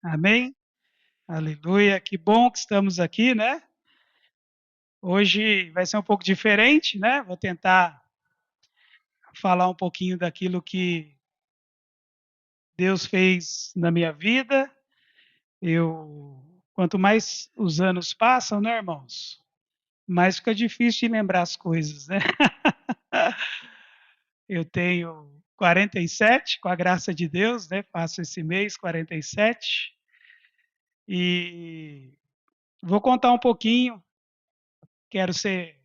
Amém? Aleluia. Que bom que estamos aqui, né? Hoje vai ser um pouco diferente, né? Vou tentar falar um pouquinho daquilo que Deus fez na minha vida. Quanto mais os anos passam, né, irmãos? Mais fica difícil de lembrar as coisas, né? Eu tenho 47, com a graça de Deus, né? Faço esse mês 47 e vou contar um pouquinho. Quero ser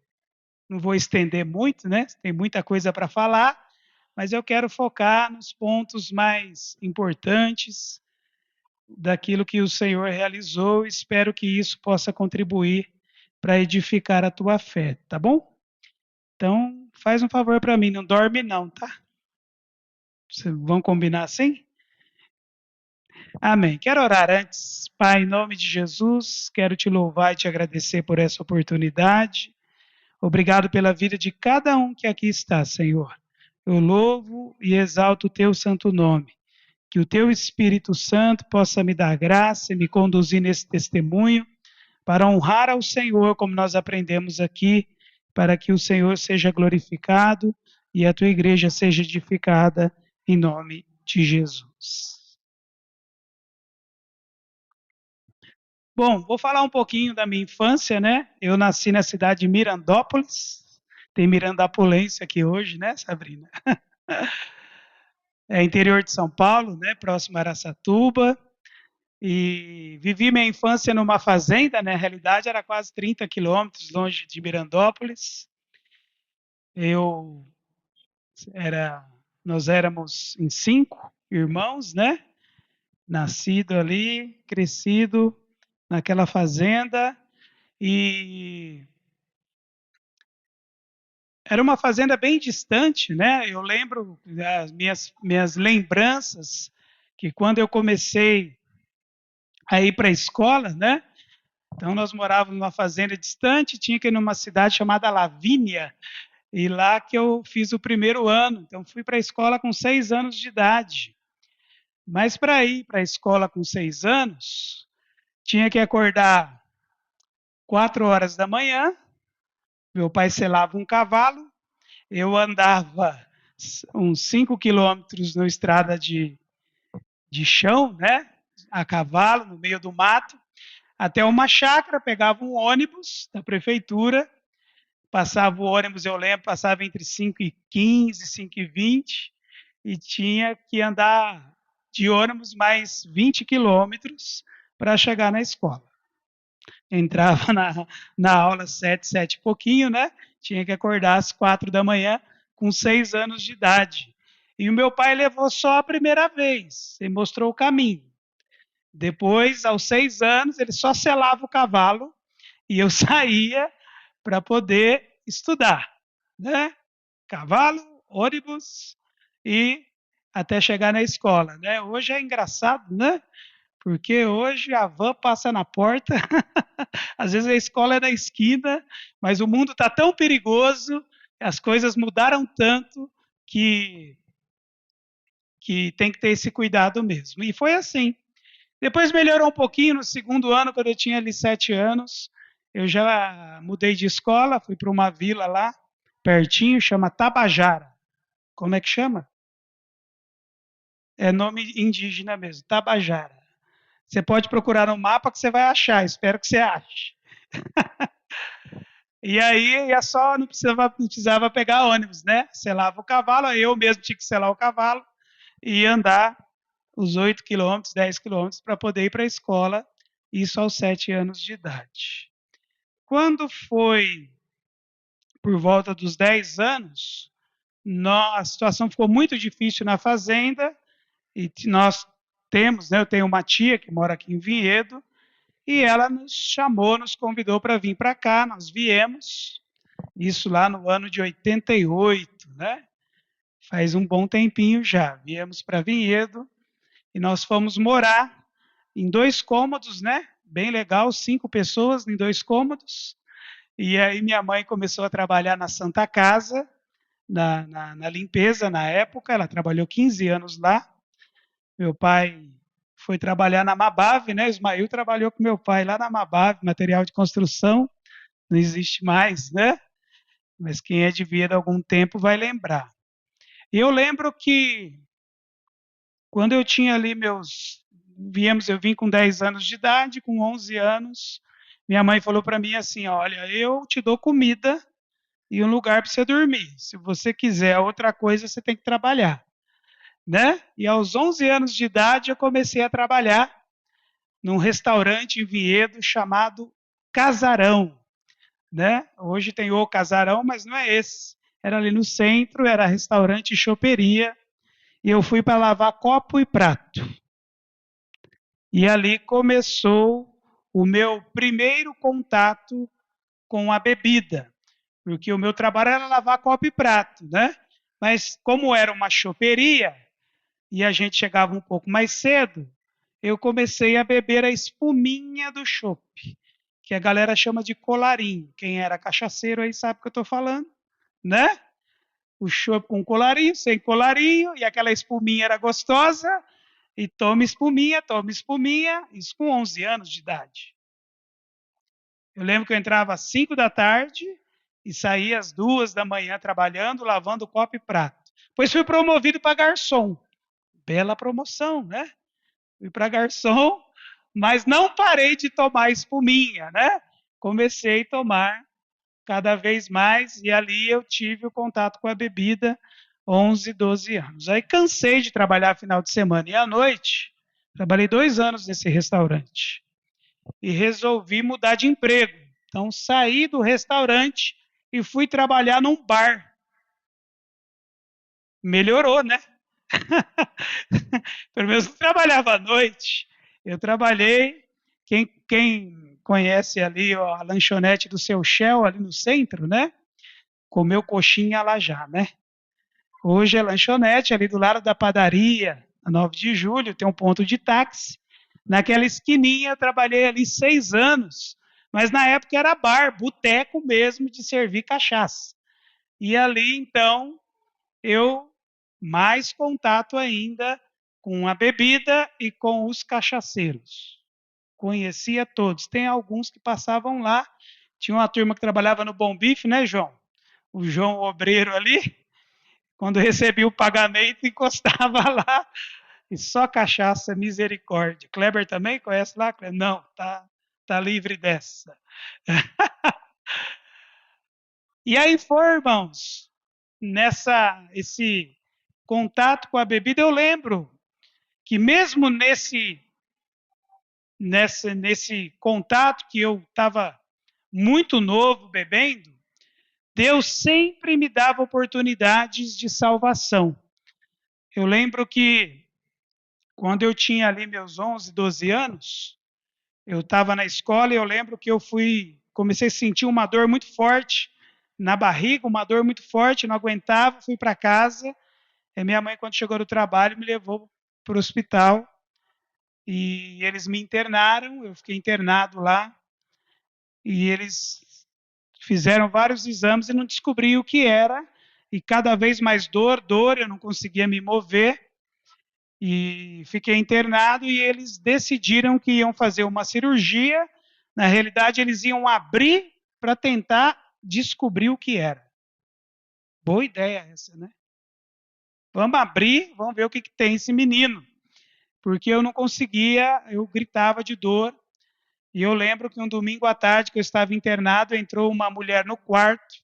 Não vou estender muito, né? Tem muita coisa para falar, mas eu quero focar nos pontos mais importantes daquilo que o Senhor realizou. Espero que isso possa contribuir para edificar a tua fé, tá bom? Então, faz um favor para mim, não dorme não, tá? Vamos combinar assim? Amém. Quero orar antes. Pai, em nome de Jesus, quero te louvar e te agradecer por essa oportunidade. Obrigado pela vida de cada um que aqui está, Senhor. Eu louvo e exalto o teu santo nome. Que o teu Espírito Santo possa me dar graça e me conduzir nesse testemunho para honrar ao Senhor, como nós aprendemos aqui, para que o Senhor seja glorificado e a tua igreja seja edificada em nome de Jesus. Bom, vou falar um pouquinho da minha infância, né? Eu nasci na cidade de Mirandópolis. Tem Mirandapolense aqui hoje, né, Sabrina? É interior de São Paulo, né, próximo a Araçatuba. E vivi minha infância numa fazenda, né, na realidade era quase 30 quilômetros longe de Mirandópolis. Eu era, nós éramos em 5 irmãos, né, nascido ali, crescido naquela fazenda e era uma fazenda bem distante, né? Eu lembro as minhas lembranças que quando eu comecei a ir para a escola, né? Então nós morávamos numa fazenda distante, tinha que ir numa cidade chamada Lavínia, e lá que eu fiz o primeiro ano. Então fui para a escola com 6 anos de idade. Mas para ir para a escola com 6 anos, tinha que acordar 4 horas da manhã. Meu pai selava um cavalo, eu andava uns 5 quilômetros na estrada de chão, né? A cavalo, no meio do mato, até uma chácara, pegava um ônibus da prefeitura. Passava o ônibus, eu lembro, passava entre 5h15, 5h20, e tinha que andar de ônibus mais 20 quilômetros para chegar na escola. Entrava na aula 7, 7 e pouquinho, né? Tinha que acordar às 4 da manhã, com 6 anos de idade. E o meu pai levou só a primeira vez, ele mostrou o caminho. Depois, aos 6 anos, ele só selava o cavalo e eu saía para poder estudar, né? Cavalo, ônibus e até chegar na escola, né? Hoje é engraçado, né? Porque hoje a van passa na porta, às vezes a escola é na esquina, mas o mundo está tão perigoso, as coisas mudaram tanto que, que tem que ter esse cuidado mesmo. E foi assim. Depois melhorou um pouquinho no segundo ano, quando eu tinha ali 7 anos. Eu já mudei de escola, fui para uma vila lá, pertinho, chama Tabajara. Como é que chama? É nome indígena mesmo, Tabajara. Você pode procurar no mapa que você vai achar, espero que você ache. E aí é só, não precisava pegar ônibus, né? Selava o cavalo, eu mesmo tinha que selar o cavalo e andar os 8 quilômetros, 10 quilômetros para poder ir para a escola, isso aos 7 anos de idade. Quando foi por volta dos 10 anos, a situação ficou muito difícil na fazenda e nós temos, né, eu tenho uma tia que mora aqui em Vinhedo e ela nos chamou, nos convidou para vir para cá, nós viemos, isso lá no ano de 88, né? Faz um bom tempinho já. Viemos para Vinhedo e nós fomos morar em 2 cômodos, né? Bem legal, 5 pessoas em 2 cômodos. E aí minha mãe começou a trabalhar na Santa Casa, na limpeza na época, ela trabalhou 15 anos lá. Meu pai foi trabalhar na Mabave, né? Ismael trabalhou com meu pai lá na Mabave, material de construção, não existe mais, né? Mas quem é de Via de algum tempo vai lembrar. E eu lembro que quando eu tinha ali eu vim com 10 anos de idade, com 11 anos, minha mãe falou para mim assim: olha, eu te dou comida e um lugar para você dormir. Se você quiser outra coisa, você tem que trabalhar, né? E aos 11 anos de idade eu comecei a trabalhar num restaurante em Vinhedo chamado Casarão, né? Hoje tem o Casarão, mas não é esse. Era ali no centro, era restaurante e choperia, e eu fui para lavar copo e prato. E ali começou o meu primeiro contato com a bebida, porque o meu trabalho era lavar copo e prato, né? Mas como era uma choperia e a gente chegava um pouco mais cedo, eu comecei a beber a espuminha do chopp, que a galera chama de colarinho. Quem era cachaceiro aí sabe o que eu estou falando, né? O chopp com colarinho, sem colarinho, e aquela espuminha era gostosa, e toma espuminha, isso com 11 anos de idade. Eu lembro que eu entrava às 5 da tarde e saía às 2 da manhã trabalhando, lavando copo e prato. Depois fui promovido para garçom. Bela promoção, né? Fui para garçom, mas não parei de tomar espuminha, né? Comecei a tomar cada vez mais e ali eu tive o contato com a bebida 11, 12 anos. Aí cansei de trabalhar final de semana e à noite. Trabalhei 2 anos nesse restaurante e resolvi mudar de emprego. Então saí do restaurante e fui trabalhar num bar. Melhorou, né? Pelo menos não trabalhava à noite. Eu trabalhei. Quem conhece ali ó, a lanchonete do Seu Shell, ali no centro, né? Comeu coxinha lá já, né? Hoje é lanchonete ali do lado da padaria, na 9 de julho, tem um ponto de táxi. Naquela esquininha, eu trabalhei ali 6 anos, mas na época era bar, boteco mesmo de servir cachaça. E ali, então, eu mais contato ainda com a bebida e com os cachaceiros. Conhecia todos. Tem alguns que passavam lá. Tinha uma turma que trabalhava no Bom Bife, né, João? O João Obreiro ali, quando recebia o pagamento, encostava lá e só cachaça, misericórdia. Kleber também conhece lá? Não, tá livre dessa. E aí foi, irmãos, esse contato com a bebida, eu lembro que mesmo nesse contato que eu estava muito novo bebendo, Deus sempre me dava oportunidades de salvação. Eu lembro que quando eu tinha ali meus 11, 12 anos, eu estava na escola e eu lembro que comecei a sentir uma dor muito forte na barriga, uma dor muito forte, não aguentava, fui para casa. E minha mãe, quando chegou do trabalho, me levou para o hospital e eles me internaram, eu fiquei internado lá e eles fizeram vários exames e não descobriam o que era, e cada vez mais dor, eu não conseguia me mover, e fiquei internado e eles decidiram que iam fazer uma cirurgia, na realidade eles iam abrir para tentar descobrir o que era. Boa ideia essa, né? Vamos abrir, vamos ver o que tem esse menino. Porque eu não conseguia, eu gritava de dor. E eu lembro que um domingo à tarde que eu estava internado, entrou uma mulher no quarto,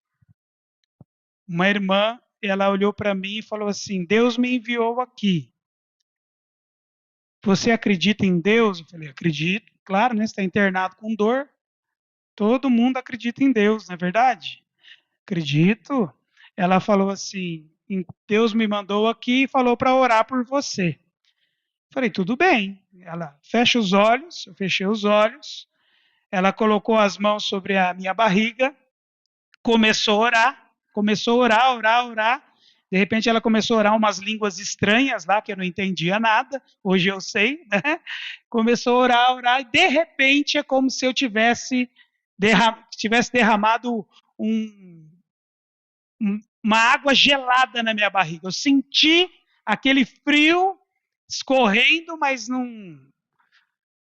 uma irmã, ela olhou para mim e falou assim: Deus me enviou aqui. Você acredita em Deus? Eu falei: acredito, claro, né? Você está internado com dor. Todo mundo acredita em Deus, não é verdade? Acredito. Ela falou assim: Deus me mandou aqui e falou para orar por você. Eu falei: tudo bem. Ela fecha os olhos, eu fechei os olhos. Ela colocou as mãos sobre a minha barriga, começou a orar, orar, orar. De repente ela começou a orar umas línguas estranhas lá, que eu não entendia nada, hoje eu sei, né? Começou a orar, orar, e de repente é como se eu tivesse derramado um, uma água gelada na minha barriga. Eu senti aquele frio escorrendo, mas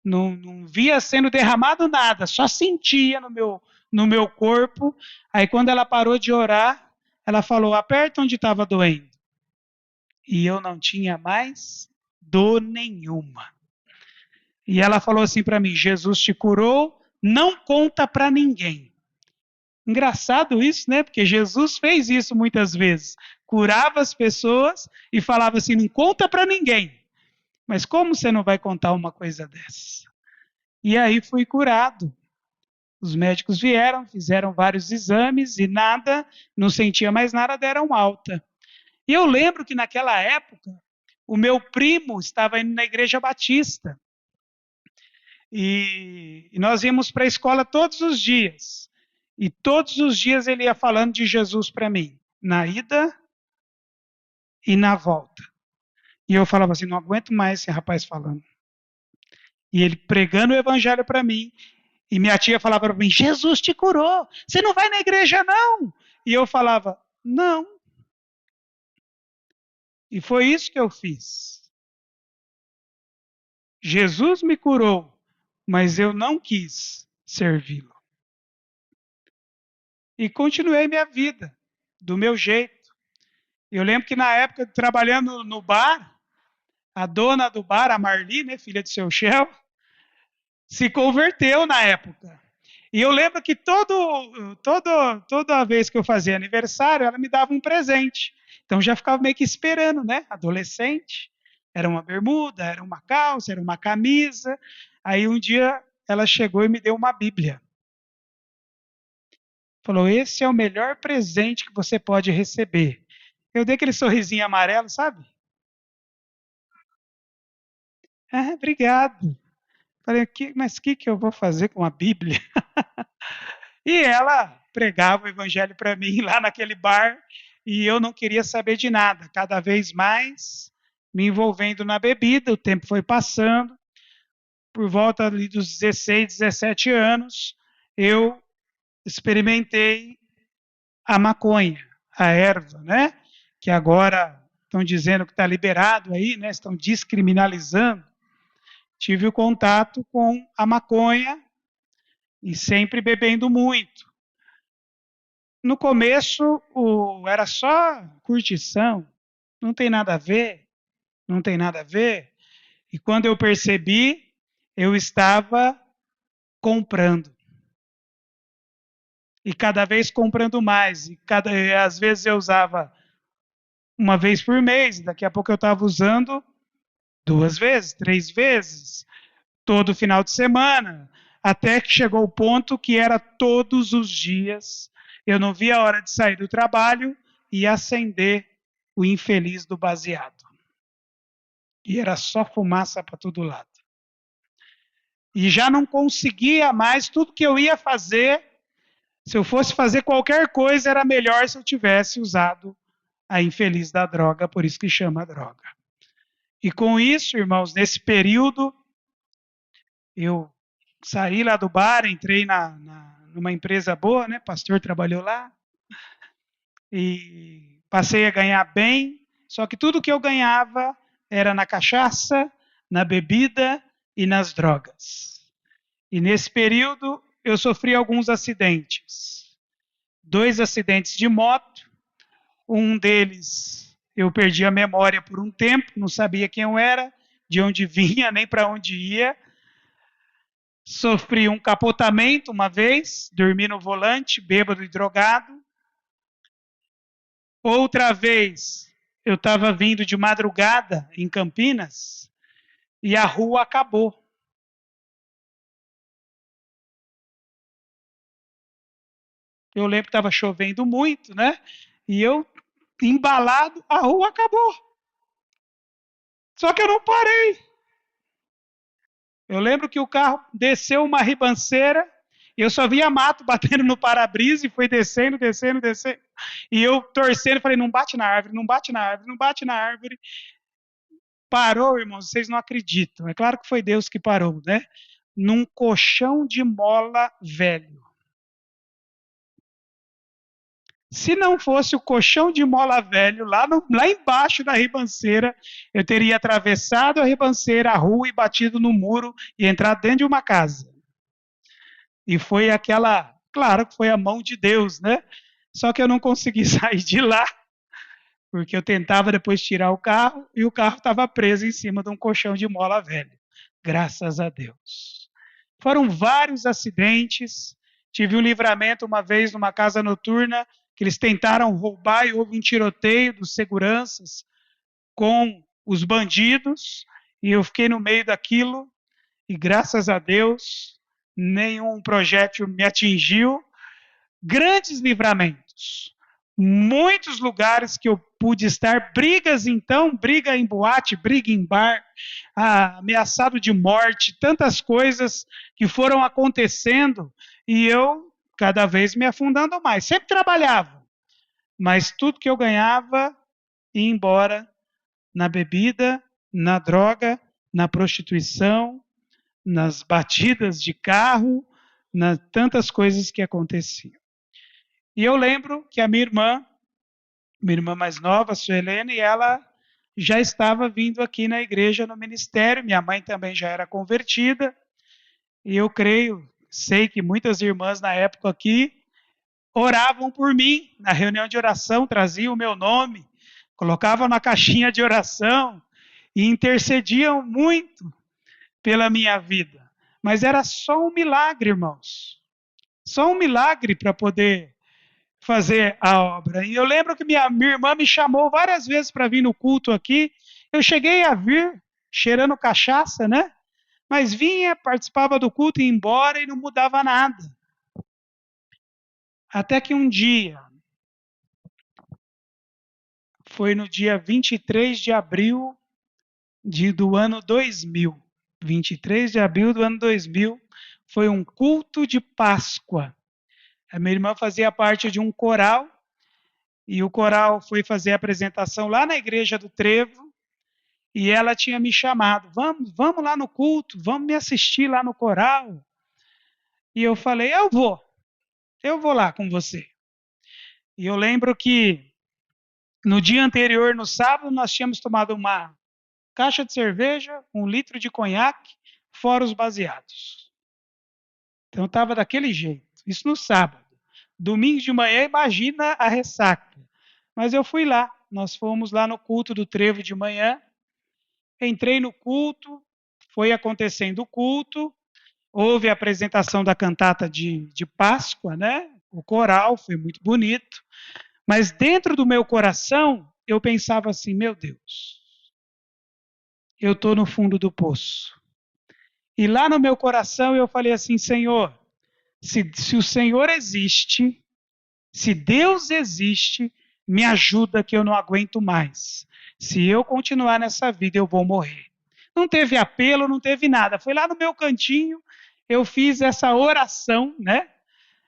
não via sendo derramado nada, só sentia no meu corpo. Aí, quando ela parou de orar, ela falou: aperta onde estava doendo. E eu não tinha mais dor nenhuma. E ela falou assim para mim: Jesus te curou, não conta para ninguém. Engraçado isso, né? Porque Jesus fez isso muitas vezes. Curava as pessoas e falava assim: não conta para ninguém. Mas como você não vai contar uma coisa dessa? E aí fui curado. Os médicos vieram, fizeram vários exames e nada, não sentia mais nada, deram alta. E eu lembro que naquela época, o meu primo estava indo na igreja batista. E nós íamos para a escola todos os dias. E todos os dias ele ia falando de Jesus para mim, na ida e na volta. E eu falava assim: não aguento mais esse rapaz falando. E ele pregando o evangelho para mim. E minha tia falava para mim: Jesus te curou, você não vai na igreja, não. E eu falava: não. E foi isso que eu fiz. Jesus me curou, mas eu não quis servi-lo. E continuei minha vida, do meu jeito. Eu lembro que na época, trabalhando no bar, a dona do bar, a Marli, né, filha do seu Shell, se converteu na época. E eu lembro que toda vez que eu fazia aniversário, ela me dava um presente. Então já ficava meio que esperando, né? Adolescente. Era uma bermuda, era uma calça, era uma camisa. Aí um dia ela chegou e me deu uma Bíblia. Falou: esse é o melhor presente que você pode receber. Eu dei aquele sorrisinho amarelo, sabe? Ah, obrigado. Falei: mas o que eu vou fazer com a Bíblia? E ela pregava o evangelho para mim lá naquele bar e eu não queria saber de nada, cada vez mais me envolvendo na bebida, o tempo foi passando, por volta ali dos 16, 17 anos, eu experimentei a maconha, a erva, né? Que agora estão dizendo que está liberado aí, né? Estão descriminalizando. Tive o contato com a maconha e sempre bebendo muito. No começo era só curtição, não tem nada a ver, não tem nada a ver. E quando eu percebi, eu estava comprando. E cada vez comprando mais. Às vezes eu usava uma vez por mês, daqui a pouco eu estava usando 2 vezes, 3 vezes, todo final de semana. Até que chegou o ponto que era todos os dias. Eu não via a hora de sair do trabalho e acender o infeliz do baseado. E era só fumaça para todo lado. E já não conseguia mais, tudo que eu ia fazer, se eu fosse fazer qualquer coisa, era melhor se eu tivesse usado a infeliz da droga, por isso que chama droga. E com isso, irmãos, nesse período, eu saí lá do bar, entrei numa empresa boa, né? Pastor trabalhou lá, e passei a ganhar bem, só que tudo que eu ganhava era na cachaça, na bebida e nas drogas. E nesse período eu sofri alguns acidentes. 2 acidentes de moto, um deles eu perdi a memória por um tempo, não sabia quem eu era, de onde vinha, nem para onde ia. Sofri um capotamento uma vez, dormi no volante, bêbado e drogado. Outra vez, eu estava vindo de madrugada em Campinas e a rua acabou. Eu lembro que estava chovendo muito, né? E eu, embalado, a rua acabou. Só que eu não parei. Eu lembro que o carro desceu uma ribanceira e eu só via mato batendo no para-brisa e foi descendo, descendo, descendo. E eu torcendo, falei: não bate na árvore, não bate na árvore, não bate na árvore. Parou, irmãos, vocês não acreditam. É claro que foi Deus que parou, né? Num colchão de mola velho. Se não fosse o colchão de mola velho lá embaixo da ribanceira, eu teria atravessado a ribanceira, a rua e batido no muro e entrado dentro de uma casa. E foi aquela, claro que foi a mão de Deus, né? Só que eu não consegui sair de lá, porque eu tentava depois tirar o carro e o carro estava preso em cima de um colchão de mola velho. Graças a Deus. Foram vários acidentes. Tive um livramento uma vez numa casa noturna que eles tentaram roubar e houve um tiroteio dos seguranças com os bandidos e eu fiquei no meio daquilo e graças a Deus nenhum projétil me atingiu. Grandes livramentos. Muitos lugares que eu pude estar, brigas então, briga em boate, briga em bar, ameaçado de morte, tantas coisas que foram acontecendo e eu cada vez me afundando mais. Sempre trabalhava, mas tudo que eu ganhava ia embora na bebida, na droga, na prostituição, nas batidas de carro, nas tantas coisas que aconteciam. E eu lembro que a minha irmã mais nova, a Suelene, ela já estava vindo aqui na igreja no ministério, minha mãe também já era convertida, e eu creio, sei que muitas irmãs na época aqui oravam por mim, na reunião de oração, traziam o meu nome, colocavam na caixinha de oração e intercediam muito pela minha vida. Mas era só um milagre, irmãos. Só um milagre para poder fazer a obra. E eu lembro que minha irmã me chamou várias vezes para vir no culto aqui. Eu cheguei a vir cheirando cachaça, né? Mas vinha, participava do culto e ia embora e não mudava nada. Até que um dia, foi no dia 23 de abril do ano 2000. 23 de abril do ano 2000, foi um culto de Páscoa. A minha irmã fazia parte de um coral e o coral foi fazer a apresentação lá na igreja do Trevo e ela tinha me chamado, vamos lá no culto, vamos me assistir lá no coral. E eu falei, eu vou lá com você. E eu lembro que no dia anterior, no sábado, nós tínhamos tomado uma caixa de cerveja, 1 litro de conhaque, fora os baseados. Então estava daquele jeito, isso no sábado. Domingo de manhã, imagina a ressaca. Mas eu fui lá, nós fomos lá no culto do Trevo de manhã, entrei no culto, foi acontecendo o culto, houve a apresentação da cantata de Páscoa, né? O coral foi muito bonito, mas dentro do meu coração eu pensava assim: meu Deus, eu estou no fundo do poço. E lá no meu coração eu falei assim: Senhor, se o Senhor existe, se Deus existe, me ajuda que eu não aguento mais. Se eu continuar nessa vida, eu vou morrer. Não teve apelo, não teve nada. Foi lá no meu cantinho, eu fiz essa oração, né?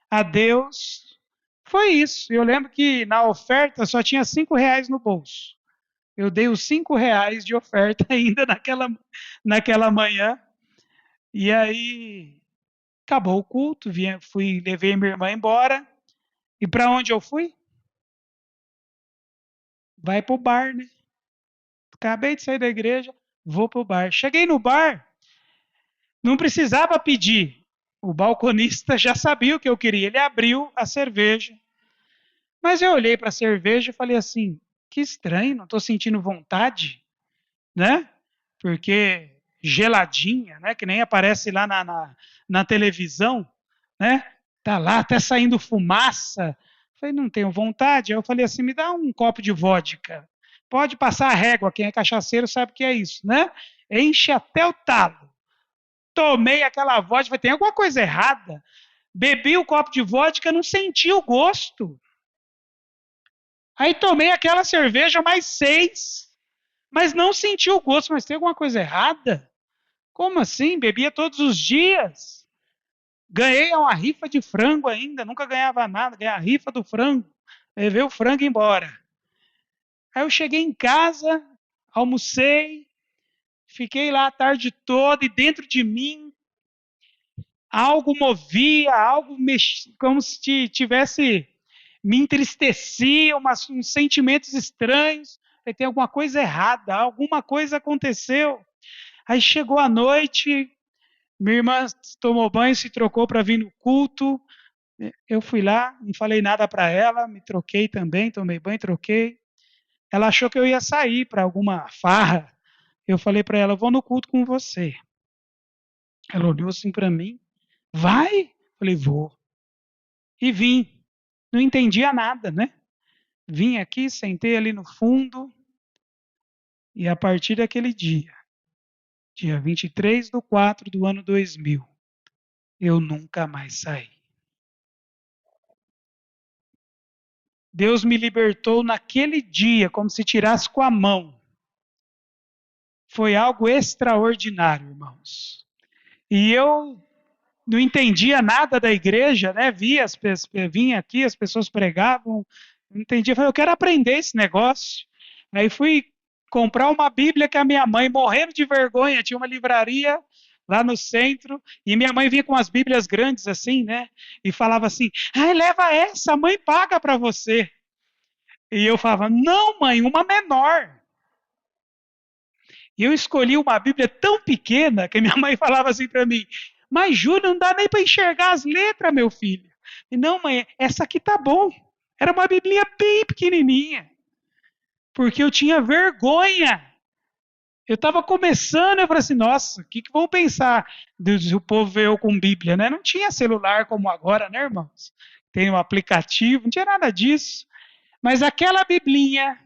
A Deus. Foi isso. Eu lembro que na oferta só tinha R$ 5 no bolso. Eu dei os R$ 5 de oferta ainda naquela manhã. E aí acabou o culto, levei minha irmã embora. E para onde eu fui? Vai para o bar, né? Acabei de sair da igreja, vou para o bar. Cheguei no bar, não precisava pedir. O balconista já sabia o que eu queria. Ele abriu a cerveja. Mas eu olhei para a cerveja e falei assim: que estranho, não estou sentindo vontade, né? Porque geladinha, né? Que nem aparece lá na televisão, né? Tá lá até saindo fumaça. Falei, não tenho vontade. Aí eu falei assim: me dá um copo de vodka. Pode passar a régua, quem é cachaceiro sabe o que é isso, né? Enche até o talo. Tomei aquela vodka, falei, tem alguma coisa errada. Bebi o copo de vodka, não senti o gosto. Aí tomei aquela cerveja mais 6, mas não senti o gosto. Mas tem alguma coisa errada? Como assim? Bebia todos os dias. Ganhei uma rifa de frango ainda, nunca ganhava nada, ganhei a rifa do frango. Levei o frango embora. Aí eu cheguei em casa, almocei, fiquei lá a tarde toda e dentro de mim algo movia, algo mexia, como se tivesse me entristecia, uns sentimentos estranhos. Falei, tem alguma coisa errada, alguma coisa aconteceu. Aí chegou a noite, minha irmã tomou banho, se trocou para vir no culto. Eu fui lá, não falei nada para ela, me troquei também, tomei banho, troquei. Ela achou que eu ia sair para alguma farra. Eu falei para ela, eu vou no culto com você. Ela olhou assim para mim, vai? Falei, vou. E vim. Não entendia nada, né? Vim aqui, sentei ali no fundo, e a partir daquele dia 23/4 do ano 2000, eu nunca mais saí. Deus me libertou naquele dia, como se tirasse com a mão. Foi algo extraordinário, irmãos. E eu não entendia nada da igreja, né? Vinha aqui, as pessoas pregavam, não entendia. Falei, eu quero aprender esse negócio. Aí fui comprar uma Bíblia que a minha mãe, morrendo de vergonha, tinha uma livraria lá no centro, e minha mãe vinha com as Bíblias grandes assim, né? E falava assim: ai, leva essa, a mãe paga para você. E eu falava: não, mãe, uma menor. E eu escolhi uma Bíblia tão pequena que minha mãe falava assim para mim: mas Júlio, não dá nem para enxergar as letras, meu filho. E não, mãe, essa aqui tá bom. Era uma Bíblia bem pequenininha, porque eu tinha vergonha. Eu estava começando, eu falei assim, nossa, o que vão pensar do povo ver eu com Bíblia, né? Não tinha celular como agora, né, irmãos? Tem um aplicativo, não tinha nada disso. Mas aquela Biblinha,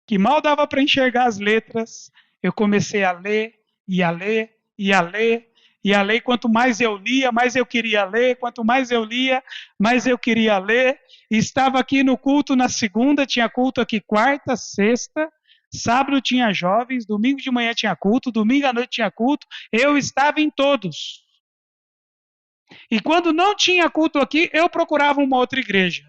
que mal dava para enxergar as letras, eu comecei a ler, e a ler, e a ler, e a ler. Quanto mais eu lia, mais eu queria ler. Quanto mais eu lia, mais eu queria ler. E estava aqui no culto na segunda, tinha culto aqui quarta, sexta, sábado tinha jovens, domingo de manhã tinha culto, domingo à noite tinha culto. Eu estava em todos. E quando não tinha culto aqui, eu procurava uma outra igreja.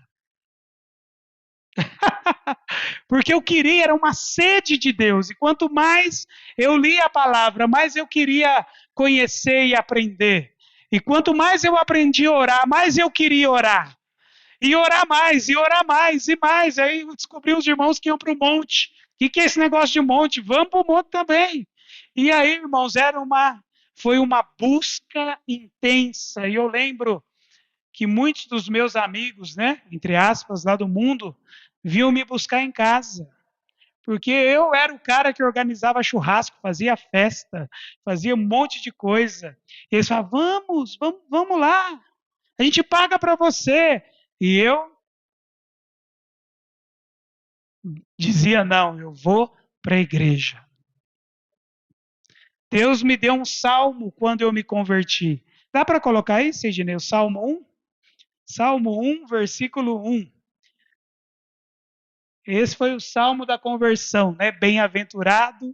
Porque eu queria, era uma sede de Deus. E quanto mais eu lia a palavra, mais eu queria conhecer e aprender. E quanto mais eu aprendi a orar, mais eu queria orar. E orar mais, e orar mais, e mais. Aí eu descobri os irmãos que iam para o monte. O que é esse negócio de monte? Vamos para o monte também. E aí, irmãos, foi uma busca intensa. E eu lembro que muitos dos meus amigos, né, entre aspas, lá do mundo, vinham me buscar em casa. Porque eu era o cara que organizava churrasco, fazia festa, fazia um monte de coisa. E eles falavam, vamos lá, a gente paga para você. E eu dizia, não, eu vou para a igreja. Deus me deu um salmo quando eu me converti. Dá para colocar aí, Sidney, o Salmo 1? Salmo 1, versículo 1. Esse foi o salmo da conversão, né? Bem-aventurado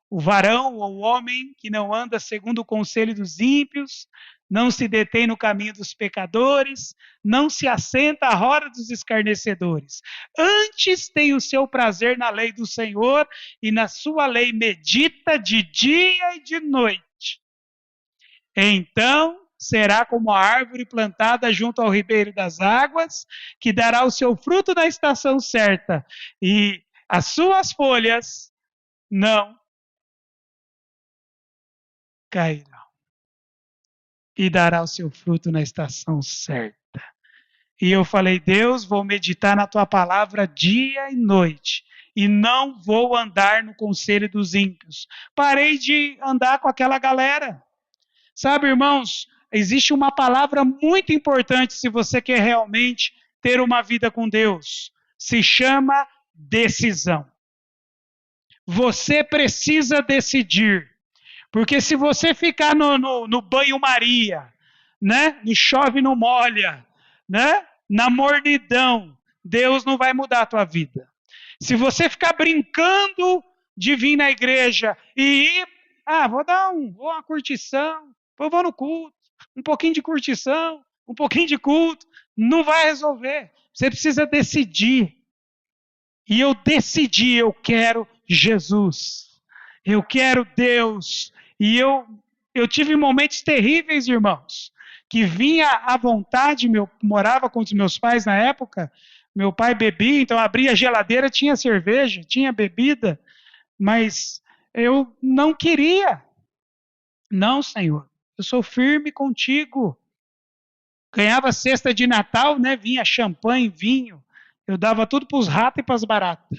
o varão ou o homem que não anda segundo o conselho dos ímpios, não se detém no caminho dos pecadores, não se assenta à roda dos escarnecedores. Antes tem o seu prazer na lei do Senhor e na sua lei medita de dia e de noite. Então será como a árvore plantada junto ao ribeiro das águas, que dará o seu fruto na estação certa, e as suas folhas não cairão. E dará o seu fruto na estação certa. E eu falei, Deus, vou meditar na tua palavra dia e noite, e não vou andar no conselho dos ímpios. Parei de andar com aquela galera. Sabe, irmãos, existe uma palavra muito importante se você quer realmente ter uma vida com Deus. Se chama decisão. Você precisa decidir. Porque se você ficar no banho-maria, né? No chove não molha, né? Na mornidão, Deus não vai mudar a tua vida. Se você ficar brincando de vir na igreja e ir, vou uma curtição, vou no culto, um pouquinho de curtição, um pouquinho de culto, não vai resolver. Você precisa decidir. E eu decidi, eu quero Jesus. Eu quero Deus. E eu tive momentos terríveis, irmãos, que vinha à vontade, morava com os meus pais na época, meu pai bebia, então abria a geladeira, tinha cerveja, tinha bebida, mas eu não queria. Não, Senhor, eu sou firme contigo. Ganhava cesta de Natal, né? Vinha champanhe, vinho. Eu dava tudo para os ratos e para as baratas,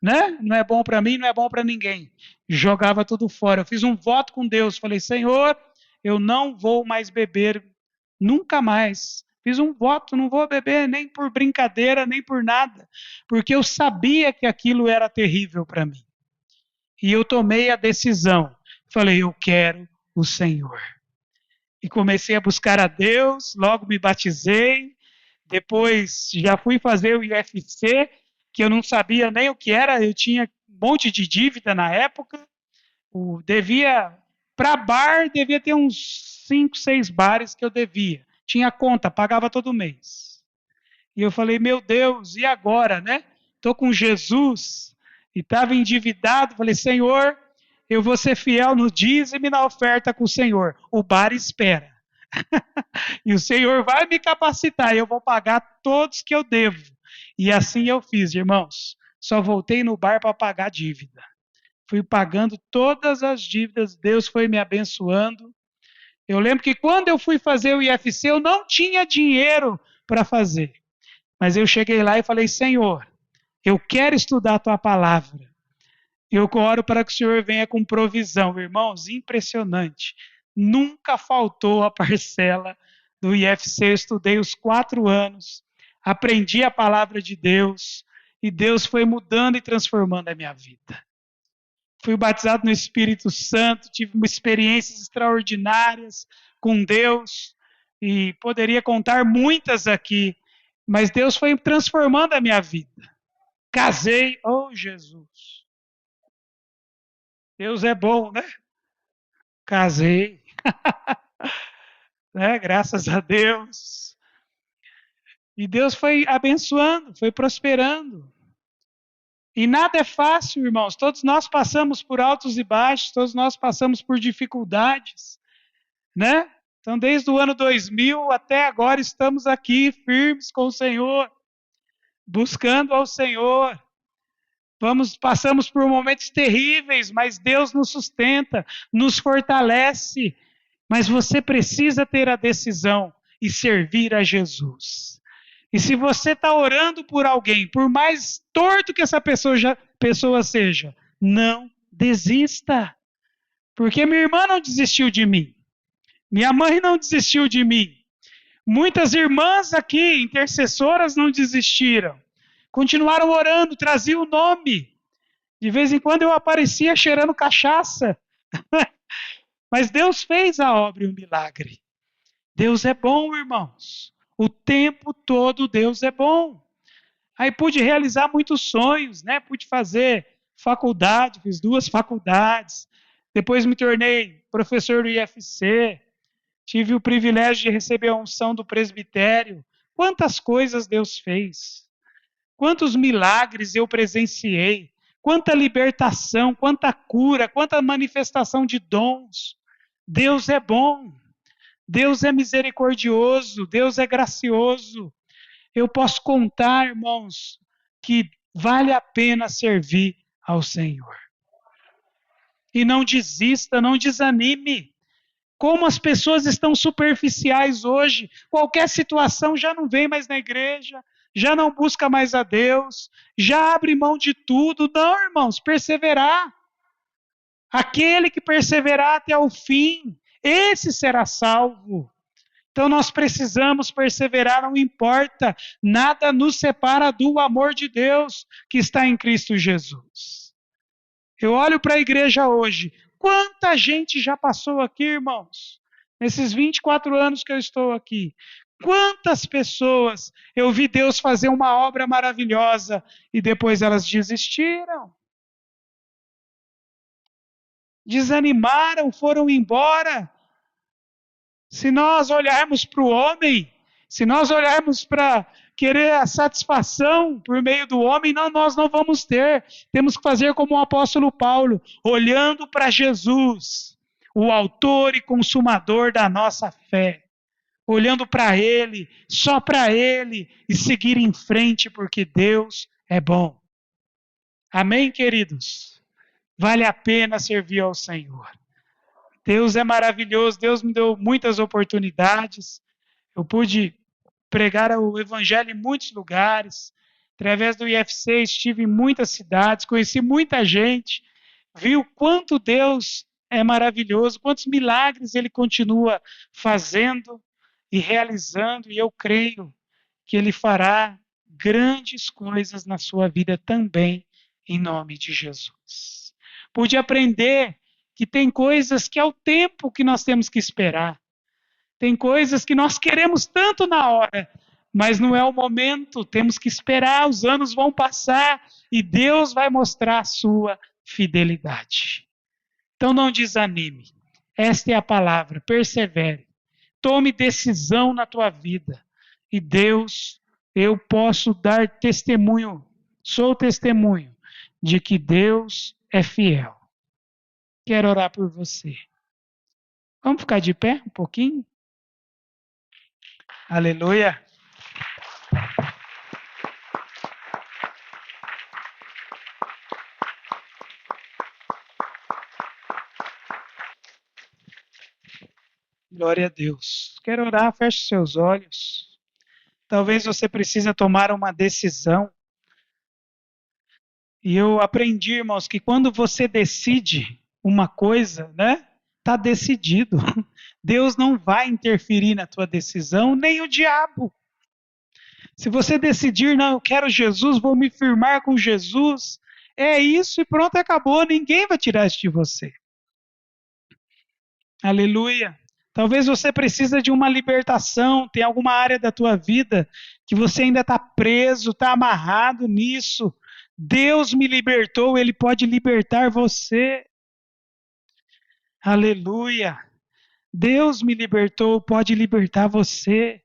né? Não é bom para mim, não é bom para ninguém. Jogava tudo fora. Eu fiz um voto com Deus. Falei, Senhor, eu não vou mais beber, nunca mais. Fiz um voto, não vou beber nem por brincadeira, nem por nada, porque eu sabia que aquilo era terrível para mim. E eu tomei a decisão. Falei, eu quero o Senhor. E comecei a buscar a Deus, logo me batizei, depois já fui fazer o IFC, que eu não sabia nem o que era, eu tinha um monte de dívida na época, para bar, devia ter uns 5, 6 bares que eu devia. Tinha conta, pagava todo mês. E eu falei, meu Deus, e agora, né? Estou com Jesus e estava endividado. Falei, Senhor, eu vou ser fiel no dízimo e na oferta com o Senhor. O bar espera. E o Senhor vai me capacitar e eu vou pagar todos que eu devo. E assim eu fiz, irmãos. Só voltei no bar para pagar a dívida. Fui pagando todas as dívidas, Deus foi me abençoando. Eu lembro que quando eu fui fazer o IFC, eu não tinha dinheiro para fazer. Mas eu cheguei lá e falei, Senhor, eu quero estudar a tua palavra. Eu oro para que o Senhor venha com provisão. Irmãos, impressionante. Nunca faltou a parcela do IFC. Eu estudei os 4 anos, aprendi a palavra de Deus, e Deus foi mudando e transformando a minha vida. Fui batizado no Espírito Santo, tive experiências extraordinárias com Deus, e poderia contar muitas aqui, mas Deus foi transformando a minha vida. Casei, oh Jesus. Deus é bom, né? Casei, né? Graças a Deus. E Deus foi abençoando, foi prosperando. E nada é fácil, irmãos. Todos nós passamos por altos e baixos, todos nós passamos por dificuldades, né? Então, desde o ano 2000 até agora, estamos aqui firmes com o Senhor, buscando ao Senhor. Passamos por momentos terríveis, mas Deus nos sustenta, nos fortalece. Mas você precisa ter a decisão e servir a Jesus. E se você está orando por alguém, por mais torto que essa pessoa seja, não desista. Porque minha irmã não desistiu de mim. Minha mãe não desistiu de mim. Muitas irmãs aqui, intercessoras, não desistiram. Continuaram orando, traziam o nome. De vez em quando eu aparecia cheirando cachaça. Mas Deus fez a obra e o milagre. Deus é bom, irmãos. O tempo todo Deus é bom. Aí pude realizar muitos sonhos, né? Pude fazer faculdade, fiz 2 faculdades. Depois me tornei professor do IFC. Tive o privilégio de receber a unção do presbitério. Quantas coisas Deus fez. Quantos milagres eu presenciei. Quanta libertação, quanta cura, quanta manifestação de dons. Deus é bom. Deus é misericordioso, Deus é gracioso. Eu posso contar, irmãos, que vale a pena servir ao Senhor. E não desista, não desanime. Como as pessoas estão superficiais hoje, qualquer situação já não vem mais na igreja, já não busca mais a Deus, já abre mão de tudo. Não, irmãos, perseverar. Aquele que perseverar até o fim, esse será salvo. Então nós precisamos perseverar, não importa, nada nos separa do amor de Deus que está em Cristo Jesus. Eu olho para a igreja hoje, quanta gente já passou aqui, irmãos, nesses 24 anos que eu estou aqui. Quantas pessoas eu vi Deus fazer uma obra maravilhosa e depois elas desistiram. Desanimaram, foram embora. Se nós olharmos para o homem, se nós olharmos para querer a satisfação por meio do homem, não, nós não vamos ter. Temos que fazer como o apóstolo Paulo, olhando para Jesus, o autor e consumador da nossa fé. olhando para Ele, só para Ele, e seguir em frente, porque Deus é bom. Amém, queridos? Vale a pena servir ao Senhor. Deus é maravilhoso, Deus me deu muitas oportunidades. Eu pude pregar o Evangelho em muitos lugares. Através do IFC, estive em muitas cidades, conheci muita gente, vi o quanto Deus é maravilhoso, quantos milagres Ele continua fazendo e realizando, e eu creio que Ele fará grandes coisas na sua vida também, em nome de Jesus. Pude aprender que tem coisas que é o tempo que nós temos que esperar. Tem coisas que nós queremos tanto na hora, mas não é o momento, temos que esperar, os anos vão passar e Deus vai mostrar a sua fidelidade. Então não desanime. Esta é a palavra, persevere. Tome decisão na tua vida. E Deus, eu posso dar testemunho, sou testemunho de que Deus é fiel. Quero orar por você. Vamos ficar de pé um pouquinho? Aleluia. Glória a Deus. Quero orar, feche seus olhos. Talvez você precise tomar uma decisão. E eu aprendi, irmãos, que quando você decide uma coisa, né? Está decidido. Deus não vai interferir na tua decisão, nem o diabo. Se você decidir, não, eu quero Jesus, vou me firmar com Jesus, é isso e pronto, acabou. Ninguém vai tirar isso de você. Aleluia. Talvez você precise de uma libertação, tem alguma área da tua vida que você ainda está preso, está amarrado nisso. Deus me libertou, Ele pode libertar você. Aleluia. Deus me libertou, pode libertar você.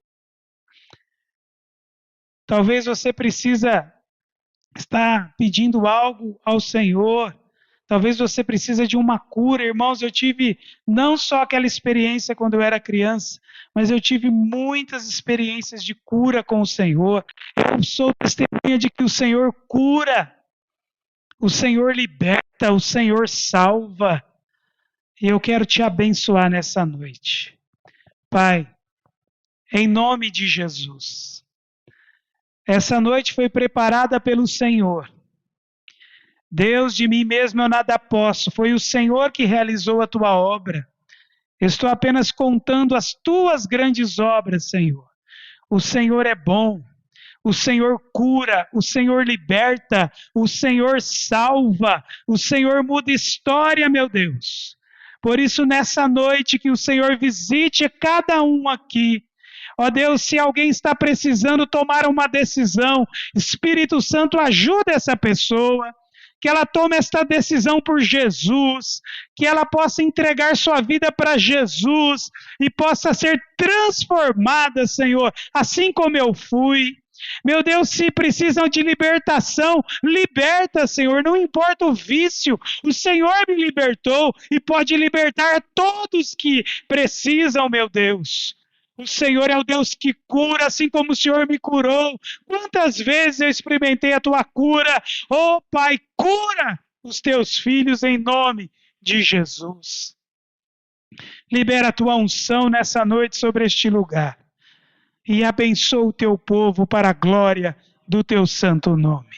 Talvez você precisa estar pedindo algo ao Senhor. Talvez você precise de uma cura. Irmãos, eu tive não só aquela experiência quando eu era criança, mas eu tive muitas experiências de cura com o Senhor. Eu sou testemunha de que o Senhor cura, o Senhor liberta, o Senhor salva. E eu quero te abençoar nessa noite. Pai, em nome de Jesus, essa noite foi preparada pelo Senhor. Deus, de mim mesmo eu nada posso, foi o Senhor que realizou a tua obra. Estou apenas contando as tuas grandes obras, Senhor. O Senhor é bom, o Senhor cura, o Senhor liberta, o Senhor salva, o Senhor muda história, meu Deus. Por isso, nessa noite, que o Senhor visite cada um aqui. Ó Deus, se alguém está precisando tomar uma decisão, Espírito Santo, ajuda essa pessoa. Que ela tome esta decisão por Jesus, que ela possa entregar sua vida para Jesus e possa ser transformada, Senhor, assim como eu fui. Meu Deus, se precisam de libertação, liberta, Senhor, não importa o vício, o Senhor me libertou e pode libertar todos que precisam, meu Deus. O Senhor é o Deus que cura, assim como o Senhor me curou. Quantas vezes eu experimentei a tua cura? Oh, Pai, cura os teus filhos em nome de Jesus. Libera a tua unção nessa noite sobre este lugar. E abençoa o teu povo para a glória do teu santo nome.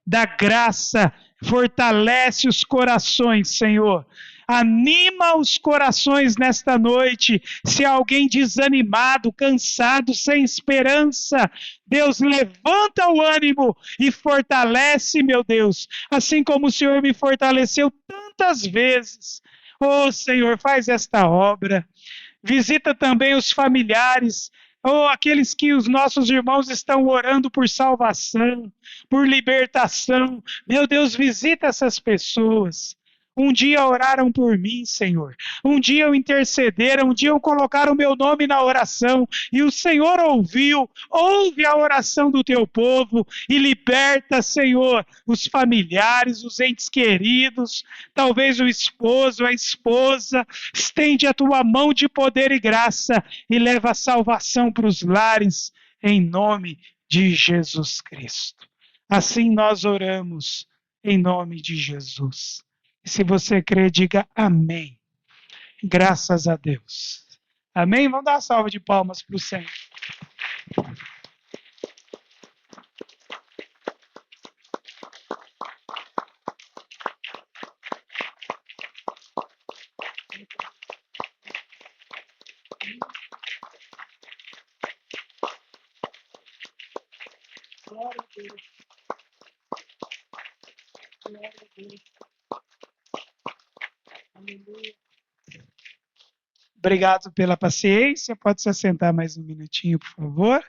Dá graça, fortalece os corações, Senhor. Anima os corações nesta noite. Se há alguém desanimado, cansado, sem esperança, Deus, levanta o ânimo e fortalece, meu Deus, assim como o Senhor me fortaleceu tantas vezes. Oh, Senhor, faz esta obra. Visita também os familiares, ou aqueles que os nossos irmãos estão orando por salvação, por libertação. Meu Deus, visita essas pessoas. Um dia oraram por mim, Senhor. Um dia intercederam, um dia colocaram o meu nome na oração. E o Senhor ouviu, ouve a oração do teu povo e liberta, Senhor, os familiares, os entes queridos, talvez o esposo, a esposa. Estende a tua mão de poder e graça e leva a salvação para os lares, em nome de Jesus Cristo. Assim nós oramos, em nome de Jesus. E se você crê, diga amém. Graças a Deus. Amém? Vamos dar uma salva de palmas para o Senhor. Glória a Deus. Glória a Deus. Aleluia. Obrigado pela paciência. Pode se assentar mais um minutinho, por favor.